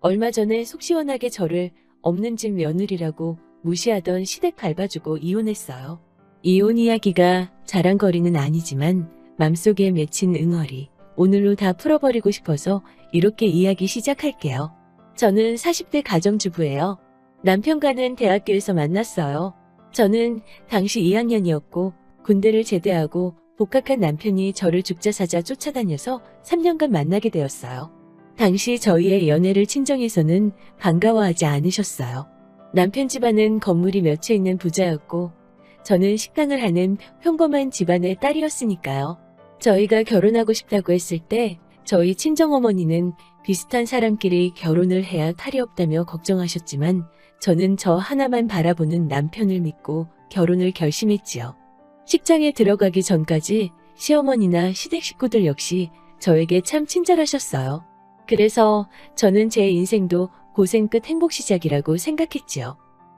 얼마 전에 속 시원하게 저를 없는 집 며느리라고 무시하던 시댁 밟아주고 이혼했어요. 이혼 이야기가 자랑거리는 아니지만 맘속에 맺힌 응어리, 오늘로 다 풀어버리고 싶어서 이렇게 이야기 시작할게요. 저는 40대 가정주부예요. 남편과는 대학교에서 만났어요. 저는 당시 2학년이었고 군대를 제대하고 복학한 남편이 저를 죽자사자 쫓아다녀서 3년간 만나게 되었어요. 당시 저희의 연애를 친정에서는 반가워하지 않으셨어요. 남편 집안은 건물이 몇 채 있는 부자였고 저는 식당을 하는 평범한 집안의 딸이었으니까요. 저희가 결혼하고 싶다고 했을 때 저희 친정어머니는 비슷한 사람끼리 결혼을 해야 탈이 없다며 걱정하셨지만 저는 저 하나만 바라보는 남편을 믿고 결혼을 결심했지요. 식장에 들어가기 전까지 시어머니나 시댁 식구들 역시 저에게 참 친절하셨어요. 그래서 저는 제 인생도 고생 끝 행복 시작이라고 생각했지요.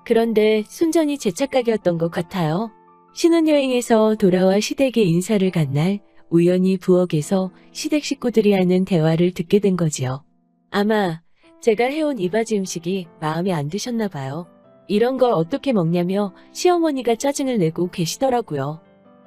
그런데 순전히 제 착각이었던 것 같아요. 신혼여행에서 돌아와 시댁에 인사를 간 날 우연히 부엌에서 시댁 식구들이 하는 대화를 듣게 된 거지요. 아마 제가 해온 이바지 음식이 마음에 안 드셨나 봐요. 이런 걸 어떻게 먹냐며 시어머니가 짜증을 내고 계시더라고요.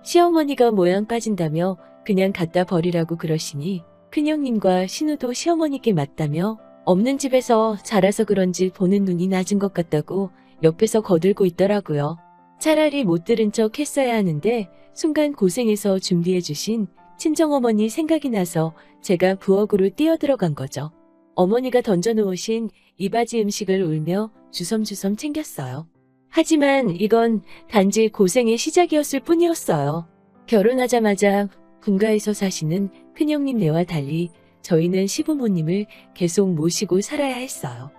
시어머니가 모양 빠진다며 그냥 갖다 버리라고 그러시니 큰형님과 신우도 시어머니께 맞다며 없는 집에서 자라서 그런지 보는 눈이 낮은 것 같다고 옆에서 거들고 있더라고요. 차라리 못 들은 척 했어야 하는데 순간 고생해서 준비해 주신 친정어머니 생각이 나서 제가 부엌으로 뛰어들어간 거죠. 어머니가 던져놓으신 이바지 음식을 울며 주섬주섬 챙겼어요. 하지만 이건 단지 고생의 시작이었을 뿐이었어요. 결혼하자마자 분가에서 사시는 큰형님네와 달리 저희는 시부모님을 계속 모시고 살아야 했어요.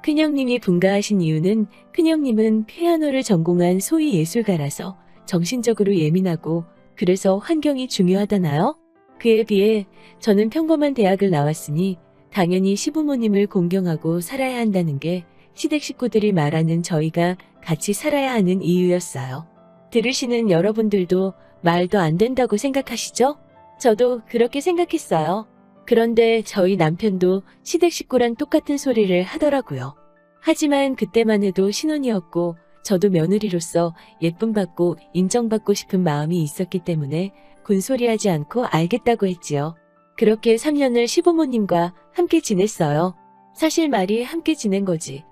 큰형님이 분가하신 이유는 큰형님은 피아노를 전공한 소위 예술가라서 정신적으로 예민하고 그래서 환경이 중요하다나요? 그에 비해 저는 평범한 대학을 나왔으니 당연히 시부모님을 공경하고 살아야 한다는 게 시댁 식구들이 말하는 저희가 같이 살아야 하는 이유였어요. 들으시는 여러분들도 말도 안 된다고 생각하시죠? 저도 그렇게 생각했어요. 그런데 저희 남편도 시댁 식구랑 똑같은 소리를 하더라고요. 하지만 그때만 해도 신혼이었고 저도 며느리로서 예쁨받고 인정받고 싶은 마음이 있었기 때문에 군소리하지 않고 알겠다고 했지요. 그렇게 3년을 시부모님과 함께 지냈어요. 사실 말이 함께 지낸 거지.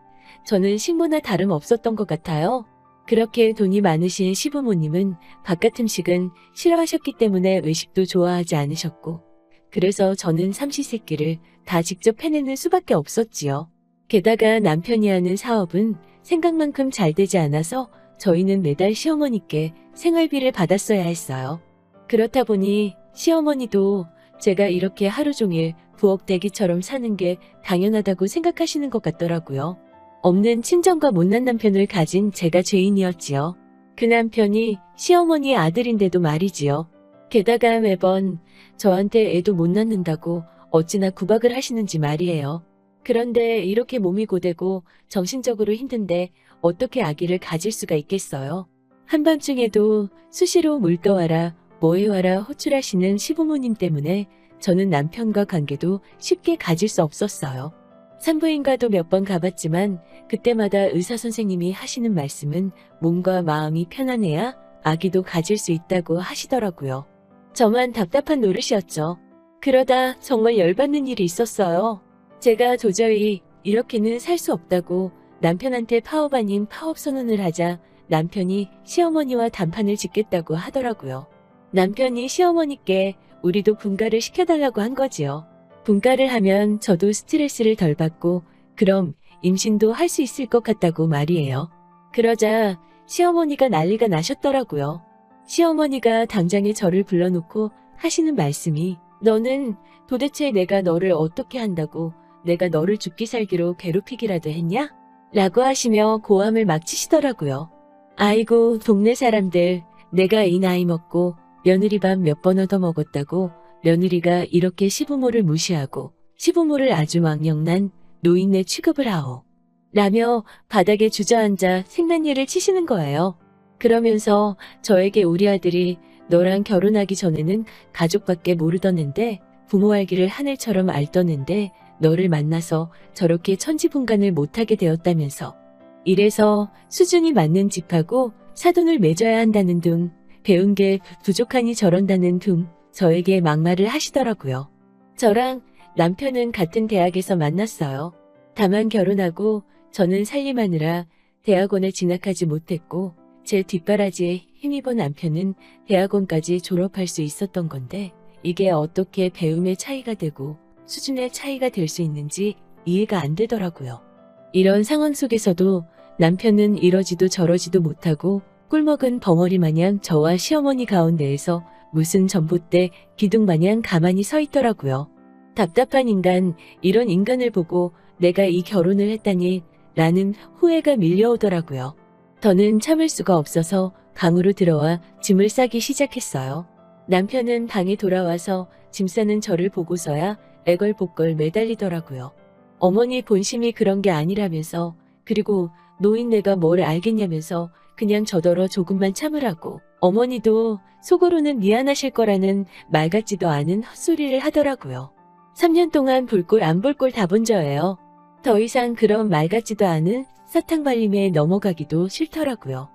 저는 식모나 다름없었던 것 같아요. 그렇게 돈이 많으신 시부모님은 바깥 음식은 싫어하셨기 때문에 외식도 좋아하지 않으셨고 그래서 저는 삼시세끼를 다 직접 해내는 수밖에 없었지요. 게다가 남편이 하는 사업은 생각만큼 잘 되지 않아서 저희는 매달 시어머니께 생활비를 받았어야 했어요. 그렇다 보니 시어머니도 제가 이렇게 하루 종일 부엌 대기처럼 사는 게 당연하다고 생각하시는 것 같더라고요. 없는 친정과 못난 남편을 가진 제가 죄인이었지요. 그 남편이 시어머니의 아들인데도 말이지요. 게다가 매번 저한테 애도 못 낳는다고 어찌나 구박을 하시는지 말이에요. 그런데 이렇게 몸이 고되고 정신적으로 힘든데 어떻게 아기를 가질 수가 있겠어요? 한밤중에도 수시로 물 떠와라, 뭐 해와라 호출하시는 시부모님 때문에 저는 남편과 관계도 쉽게 가질 수 없었어요. 산부인과도 몇 번 가봤지만 그때마다 의사 선생님이 하시는 말씀은 몸과 마음이 편안해야 아기도 가질 수 있다고 하시더라고요. 저만 답답한 노릇이었죠. 그러다 정말 열받는 일이 있었어요. 제가 도저히 이렇게는 살 수 없다고 남편한테 파업 아닌 파업 선언을 하자 남편이 시어머니와 단판을 짓겠다고 하더라고요. 남편이 시어머니께 우리도 분가를 시켜달라고 한 거지요. 분가를 하면 저도 스트레스를 덜 받고 그럼 임신도 할 수 있을 것 같다고 말이에요. 그러자 시어머니가 난리가 나셨더라고요. 시어머니가 당장에 저를 불러놓고 하시는 말씀이 너는 도대체 내가 너를 어떻게 한다고 내가 너를 죽기 살기로 괴롭히기라도 했냐? 라고 하시며 고함을 막 치시더라고요. 아이고 동네 사람들 내가 이 나이 먹고 며느리 밥 몇 번 얻어먹었다고 며느리가 이렇게 시부모를 무시하고 시부모를 아주 망령난 노인네 취급을 하오. 라며 바닥에 주저앉아 생난리를 치시는 거예요. 그러면서 저에게 우리 아들이 너랑 결혼하기 전에는 가족밖에 모르더는데 부모 알기를 하늘처럼 알더는데 너를 만나서 저렇게 천지분간을 못하게 되었다면서. 이래서 수준이 맞는 집하고 사돈을 맺어야 한다는 둥, 배운 게 부족하니 저런다는 둥 저에게 막말을 하시더라고요. 저랑 남편은 같은 대학에서 만났어요. 다만 결혼하고 저는 살림하느라 대학원에 진학하지 못했고 제 뒷바라지에 힘입은 남편은 대학원까지 졸업할 수 있었던 건데 이게 어떻게 배움의 차이가 되고 수준의 차이가 될 수 있는지 이해가 안 되더라고요. 이런 상황 속에서도 남편은 이러지도 저러지도 못하고 꿀먹은 벙어리 마냥 저와 시어머니 가운데에서 무슨 전봇대 기둥 마냥 가만히 서 있더라고요. 답답한 인간, 이런 인간을 보고 내가 이 결혼을 했다니 라는 후회가 밀려오더라고요. 더는 참을 수가 없어서 방으로 들어와 짐을 싸기 시작했어요. 남편은 방에 돌아와서 짐 싸는 저를 보고서야 애걸복걸 매달리더라고요. 어머니 본심이 그런 게 아니라면서, 그리고 노인네가 뭘 알겠냐면서 그냥 저더러 조금만 참으라고. 어머니도 속으로는 미안하실 거라는 말 같지도 않은 헛소리를 하더라고요. 3년 동안 볼 꼴 안 볼 꼴 다 본 저예요. 더 이상 그런 말 같지도 않은 사탕발림에 넘어가기도 싫더라고요.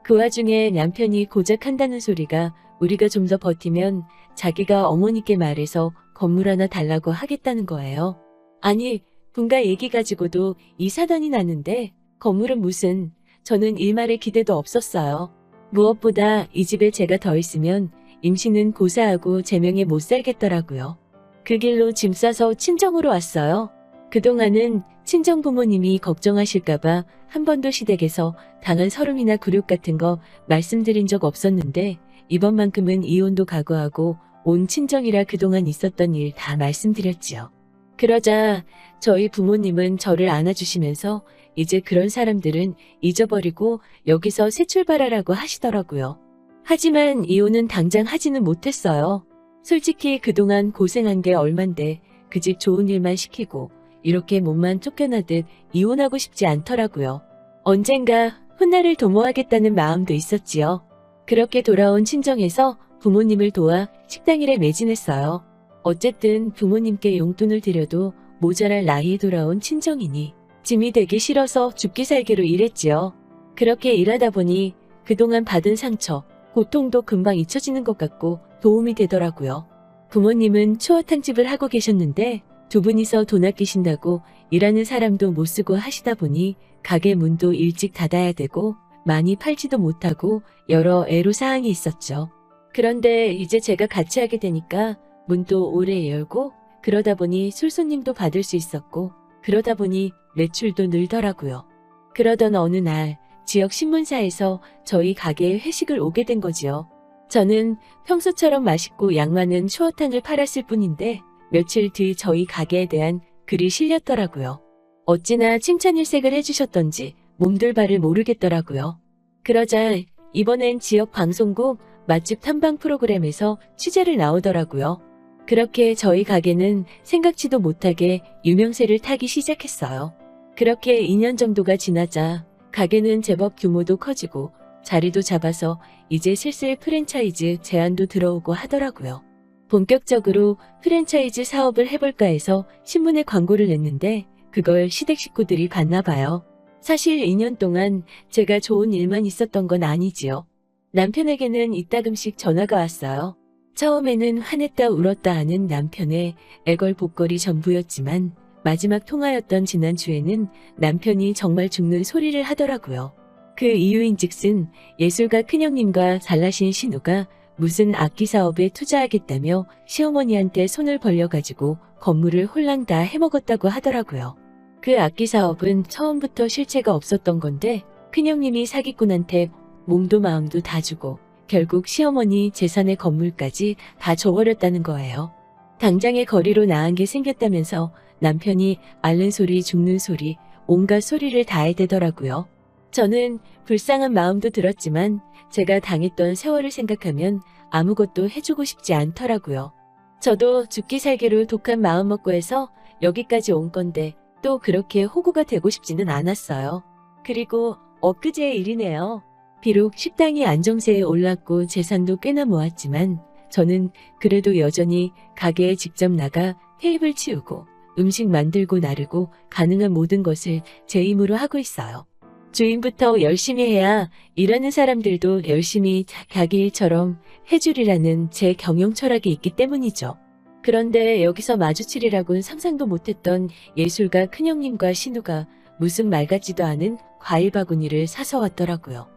그 와중에 남편이 고작 한다는 소리가 우리가 좀 더 버티면 자기가 어머니께 말해서 건물 하나 달라고 하겠다는 거예요. 아니, 분가 얘기 가지고도 이 사단이 나는데 건물은 무슨, 저는 일말의 기대도 없었어요. 무엇보다 이 집에 제가 더 있으면 임신은 고사하고 제명에 못 살겠더라고요. 그 길로 짐 싸서 친정으로 왔어요. 그동안은 친정 부모님이 걱정하실까봐 한 번도 시댁에서 당한 서름이나 굴욕 같은 거 말씀드린 적 없었는데 이번만큼은 이혼도 각오하고 온 친정이라 그동안 있었던 일 다 말씀드렸지요. 그러자 저희 부모님은 저를 안아주시면서 이제 그런 사람들은 잊어버리고 여기서 새 출발하라고 하시더라고요. 하지만 이혼은 당장 하지는 못했어요. 솔직히 그동안 고생한 게 얼만데 그 집 좋은 일만 시키고 이렇게 몸만 쫓겨나듯 이혼하고 싶지 않더라고요. 언젠가 훗날을 도모하겠다는 마음도 있었지요. 그렇게 돌아온 친정에서 부모님을 도와 식당일에 매진했어요. 어쨌든 부모님께 용돈을 드려도 모자랄 나이에 돌아온 친정이니 짐이 되기 싫어서 죽기 살기로 일했지요. 그렇게 일하다 보니 그동안 받은 상처, 고통도 금방 잊혀지는 것 같고 도움이 되더라고요. 부모님은 추어탕집을 하고 계셨는데 두 분이서 돈 아끼신다고 일하는 사람도 못 쓰고 하시다 보니 가게 문도 일찍 닫아야 되고 많이 팔지도 못하고 여러 애로사항이 있었죠. 그런데 이제 제가 같이 하게 되니까 문도 오래 열고 그러다 보니 술손님도 받을 수 있었고 그러다 보니 매출도 늘더라고요. 그러던 어느 날 지역 신문사에서 저희 가게에 회식을 오게 된 거지요. 저는 평소처럼 맛있고 양 많은 추어탕을 팔았을 뿐인데 며칠 뒤 저희 가게에 대한 글이 실렸더라고요. 어찌나 칭찬일색을 해주셨던지 몸둘 바를 모르겠더라고요. 그러자 이번엔 지역 방송국 맛집 탐방 프로그램에서 취재를 나오더라고요. 그렇게 저희 가게는 생각지도 못하게 유명세를 타기 시작했어요. 그렇게 2년 정도가 지나자 가게는 제법 규모도 커지고 자리도 잡아서 이제 슬슬 프랜차이즈 제안도 들어오고 하더라고요. 본격적으로 프랜차이즈 사업을 해볼까 해서 신문에 광고를 냈는데 그걸 시댁 식구들이 봤나 봐요. 사실 2년 동안 제가 좋은 일만 있었던 건 아니지요. 남편에게는 이따금씩 전화가 왔어요. 처음에는 화냈다 울었다 하는 남편의 애걸복걸이 전부였지만 마지막 통화였던 지난주에는 남편이 정말 죽는 소리를 하더라고요. 그 이유인즉슨 예술가 큰형님과 잘나신 신우가 무슨 악기 사업에 투자하겠다며 시어머니한테 손을 벌려가지고 건물을 홀랑 다 해먹었다고 하더라고요. 그 악기 사업은 처음부터 실체가 없었던 건데 큰형님이 사기꾼한테 몸도 마음도 다 주고 결국 시어머니 재산의 건물까지 다 줘버렸다는 거예요. 당장의 거리로 나은 게 생겼다면서 남편이 앓는 소리 죽는 소리 온갖 소리를 다 해대더라고요. 저는 불쌍한 마음도 들었지만 제가 당했던 세월을 생각하면 아무것도 해주고 싶지 않더라고요. 저도 죽기 살기로 독한 마음 먹고 해서 여기까지 온 건데 또 그렇게 호구가 되고 싶지는 않았어요. 그리고 엊그제의 일이네요. 비록 식당이 안정세에 올랐고 재산도 꽤나 모았지만 저는 그래도 여전히 가게에 직접 나가 테이블 치우고 음식 만들고 나르고 가능한 모든 것을 제 힘으로 하고 있어요. 주인부터 열심히 해야 일하는 사람들도 열심히 자기 일처럼 해주리라는 제 경영 철학이 있기 때문이죠. 그런데 여기서 마주치리라고는 상상도 못했던 예술가 큰형님과 신우가 무슨 말 같지도 않은 과일 바구니를 사서 왔더라고요.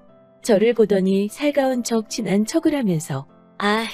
저를 보더니 살가운 척 친한 척을 하면서 아휴,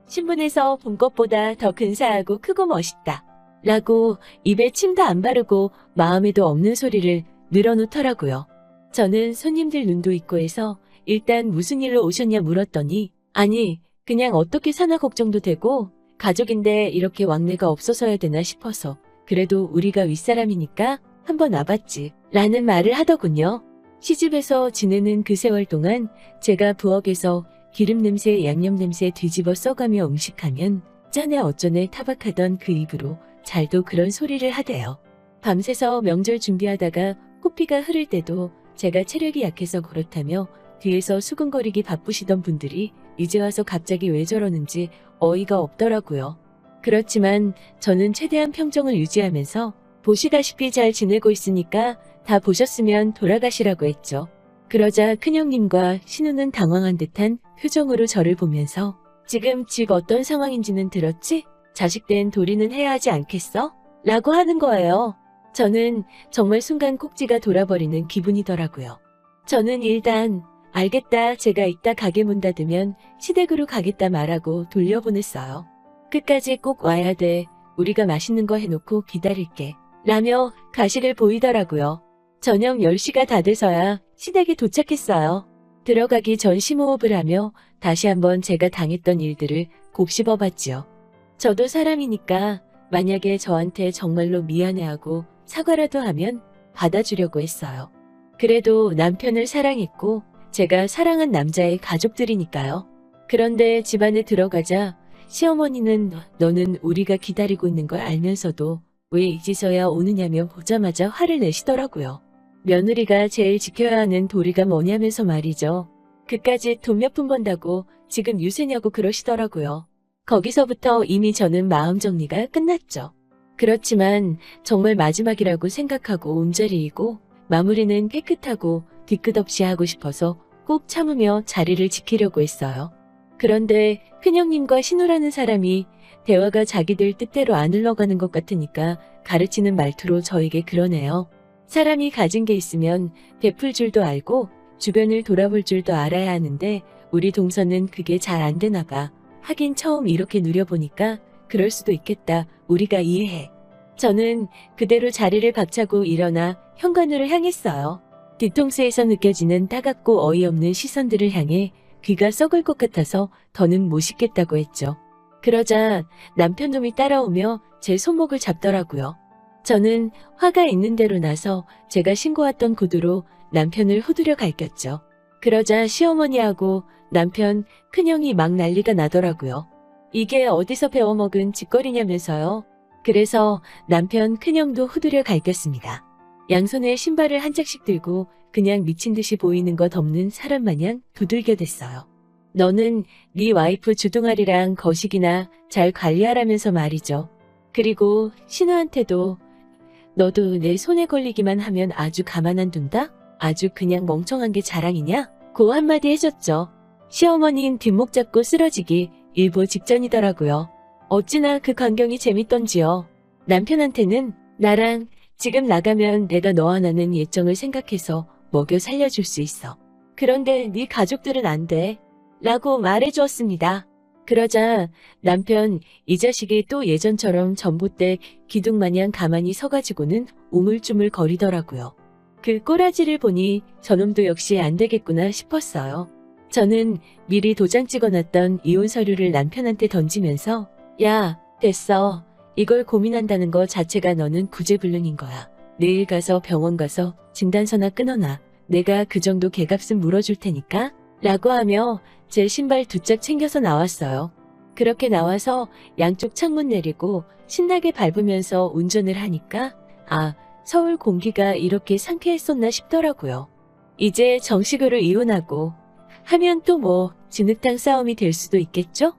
신문에서 본 것보다 더 근사하고 크고 멋있다 라고 입에 침도 안 바르고 마음에도 없는 소리를 늘어놓더라고요. 저는 손님들 눈도 있고 해서 일단 무슨 일로 오셨냐 물었더니 아니 그냥 어떻게 사나 걱정도 되고 가족인데 이렇게 왕래가 없어서야 되나 싶어서 그래도 우리가 윗사람이니까 한번 와봤지 라는 말을 하더군요. 시집에서 지내는 그 세월 동안 제가 부엌에서 기름 냄새, 양념 냄새 뒤집어 써가며 음식하면 짠에 어쩌네 타박하던 그 입으로 잘도 그런 소리를 하대요. 밤새서 명절 준비하다가 코피가 흐를 때도 제가 체력이 약해서 그렇다며 뒤에서 수근거리기 바쁘시던 분들이 이제 와서 갑자기 왜 저러는지 어이가 없더라고요. 그렇지만 저는 최대한 평정을 유지하면서 보시다시피 잘 지내고 있으니까 다 보셨으면 돌아가시라고 했죠. 그러자 큰형님과 신우는 당황한 듯한 표정으로 저를 보면서 지금 집 어떤 상황인지는 들었지? 자식 된 도리는 해야 하지 않겠어? 라고 하는 거예요. 저는 정말 순간 꼭지가 돌아버리는 기분이더라고요. 저는 일단 알겠다 제가 이따 가게 문 닫으면 시댁으로 가겠다 말하고 돌려보냈어요. 끝까지 꼭 와야 돼. 우리가 맛있는 거 해놓고 기다릴게. 라며 가식을 보이더라고요. 저녁 10시가 다 돼서야 시댁에 도착했어요. 들어가기 전 심호흡을 하며 다시 한번 제가 당했던 일들을 곱씹어봤지요. 저도 사람이니까 만약에 저한테 정말로 미안해하고 사과라도 하면 받아주려고 했어요. 그래도 남편을 사랑했고 제가 사랑한 남자의 가족들이니까요. 그런데 집안에 들어가자 시어머니는 너는 우리가 기다리고 있는 걸 알면서도 왜 이제서야 오느냐며 보자마자 화를 내시더라고요. 며느리가 제일 지켜야 하는 도리가 뭐냐면서 말이죠. 그까짓 돈 몇 푼 번다고 지금 유세냐고 그러시더라고요. 거기서부터 이미 저는 마음 정리가 끝났죠. 그렇지만 정말 마지막이라고 생각하고 온자리이고 마무리는 깨끗하고 뒤끝없이 하고 싶어서 꼭 참으며 자리를 지키려고 했어요. 그런데 큰형님과 신우라는 사람이 대화가 자기들 뜻대로 안 흘러가는 것 같으니까 가르치는 말투로 저에게 그러네요. 사람이 가진 게 있으면 베풀 줄도 알고 주변을 돌아볼 줄도 알아야 하는데 우리 동서는 그게 잘 안 되나 봐. 하긴 처음 이렇게 누려보니까 그럴 수도 있겠다. 우리가 이해해. 저는 그대로 자리를 박차고 일어나 현관으로 향했어요. 뒤통수에서 느껴지는 따갑고 어이없는 시선들을 향해 귀가 썩을 것 같아서 더는 못 씻겠다고 했죠. 그러자 남편놈이 따라오며 제 손목을 잡더라고요. 저는 화가 있는 대로 나서 제가 신고 왔던 구두로 남편을 후드려 갈겼죠. 그러자 시어머니하고 남편 큰형이 막 난리가 나더라고요. 이게 어디서 배워먹은 짓거리냐면서요. 그래서 남편 큰형도 후드려 갈겼습니다. 양손에 신발을 한 짝씩 들고 그냥 미친 듯이 보이는 것 없는 사람 마냥 두들겨댔어요. 너는 네 와이프 주둥아리랑 거식이나 잘 관리하라면서 말이죠. 그리고 신우한테도 너도 내 손에 걸리기만 하면 아주 가만 안 둔다? 아주 그냥 멍청한 게 자랑이냐? 고 한마디 해줬죠. 시어머니는 뒷목 잡고 쓰러지기 일보 직전이더라고요. 어찌나 그 광경이 재밌던지요. 남편한테는 나랑 지금 나가면 내가 너 하나는 예정을 생각해서 먹여 살려줄 수 있어. 그런데 네 가족들은 안 돼. 라고 말해주었습니다. 그러자 남편 이 자식이 또 예전처럼 전봇대 기둥마냥 가만히 서가지고는 우물쭈물 거리더라고요. 그 꼬라지를 보니 저놈도 역시 안 되겠구나 싶었어요. 저는 미리 도장 찍어놨던 이혼 서류를 남편한테 던지면서 야, 됐어. 이걸 고민한다는 거 자체가 너는 구제불능인 거야. 내일 가서 병원 가서 진단서나 끊어놔. 내가 그 정도 개값은 물어줄 테니까. 라고 하며 제 신발 두 짝 챙겨서 나왔어요. 그렇게 나와서 양쪽 창문 내리고 신나게 밟으면서 운전을 하니까 서울 공기가 이렇게 상쾌했었나 싶더라고요. 이제 정식으로 이혼하고 하면 또 뭐 진흙탕 싸움이 될 수도 있겠죠?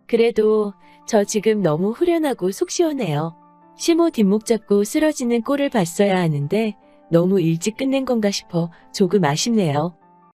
그래도 저 지금 너무 후련하고 속 시원해요. 시모 뒷목 잡고 쓰러지는 꼴을 봤어야 하는데 너무 일찍 끝낸 건가 싶어 조금 아쉽네요.